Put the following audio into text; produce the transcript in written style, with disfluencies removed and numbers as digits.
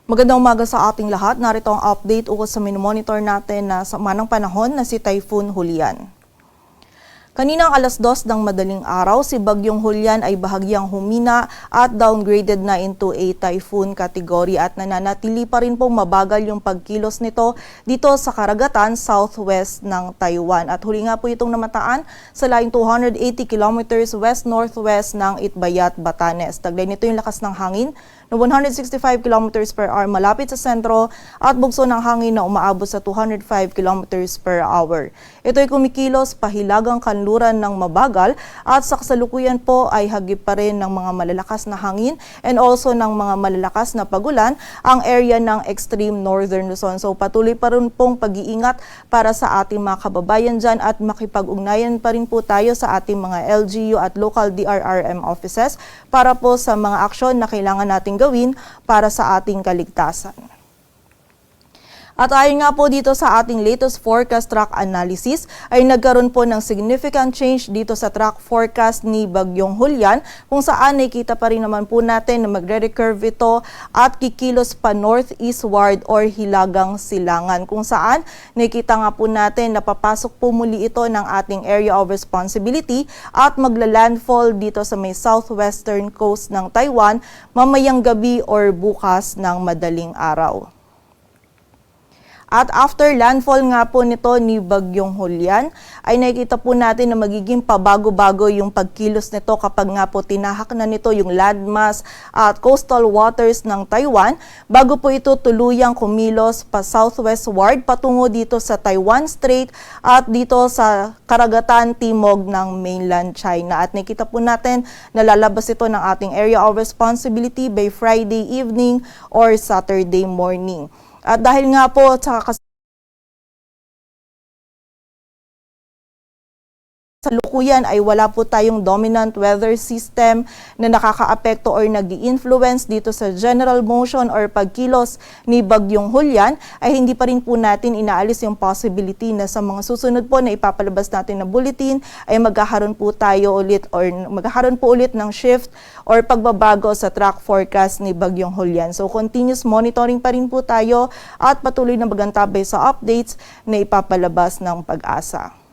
Magandang umaga sa ating lahat. Narito ang update ukol sa minomonitor natin na sa manang panahon na si Typhoon Julian. Kaninang alas 2 ng madaling araw, si Bagyong Julian ay bahagyang humina at downgraded na into a typhoon category at nananatili pa rin pong mabagal yung pagkilos nito dito sa karagatan southwest ng Taiwan. At huli nga po itong namataan sa laing 280 kilometers west-northwest ng Itbayat, Batanes. Taglay nito yung lakas ng hangin na 165 kilometers per hour malapit sa sentro at bugso ng hangin na umaabot sa 205 kilometers per hour. Ito ay kumikilos pahilagang kanluran ng mabagal at sa kasalukuyan po ay hagip pa rin ng mga malalakas na hangin and also ng mga malalakas na pagulan ang area ng extreme northern Luzon. So patuloy pa rin pong pag-iingat para sa ating mga kababayan dyan at makipag-ugnayan pa rin po tayo sa ating mga LGU at local DRRM offices para po sa mga aksyon na kailangan nating gawin para sa ating kaligtasan. At ayon nga po dito sa ating latest forecast track analysis ay nagkaroon po ng significant change dito sa track forecast ni Bagyong Julian kung saan nakikita pa rin naman po natin na magre-recurve ito at kikilos pa northeastward or hilagang silangan kung saan nakikita nga po natin na papasok po muli ito ng ating area of responsibility at magla-landfall dito sa may southwestern coast ng Taiwan mamayang gabi or bukas ng madaling araw. At after landfall nga po nito ni Bagyong Julian, ay nakikita po natin na magiging pabago-bago yung pagkilos nito kapag nga po tinahak na nito yung landmass at coastal waters ng Taiwan bago po ito tuluyang kumilos pa southwestward patungo dito sa Taiwan Strait at dito sa karagatan timog ng mainland China. At nakikita po natin na lalabas ito ng ating area of responsibility by Friday evening or Saturday morning. At dahil nga po sa kasalukuyan ay wala po tayong dominant weather system na nakakaapekto or nag-i-influence dito sa general motion or pagkilos ni Bagyong Julian, ay hindi pa rin po natin inaalis yung possibility na sa mga susunod po na ipapalabas natin na bulletin ay magkakaroon po ulit ng shift or pagbabago sa track forecast ni Bagyong Julian. So continuous monitoring pa rin po tayo at patuloy na magantabay sa updates na ipapalabas ng Pag-asa.